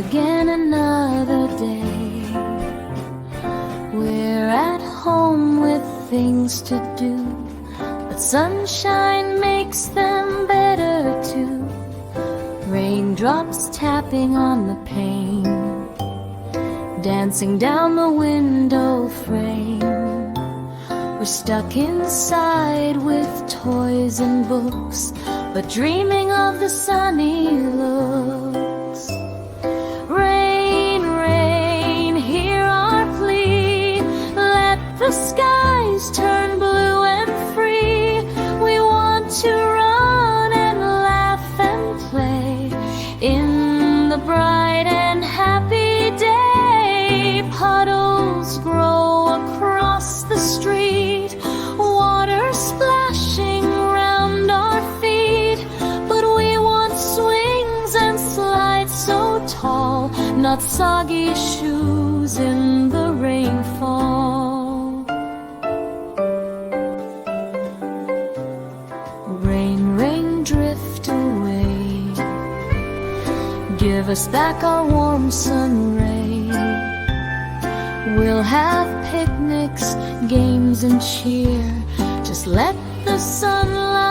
again another day. We're at home with things to do, but sunshine makes them better too. Raindrops tapping on the pane, dancing down the window frame. We're stuck inside with toys and books, but dreaming of the sunny looks. Rain, rain, hear our plea. Let the skies turn blue and free. We want to run and laugh and play in the bright and happy day. Puddles grow across the street, water splashing round our feet. But we want swings and slides so tall, not soggy shoes in the rainfall. Rain, rain, drift away. Give us back our warm sunray. We'll have picnics, games and cheer. Just let the sunlight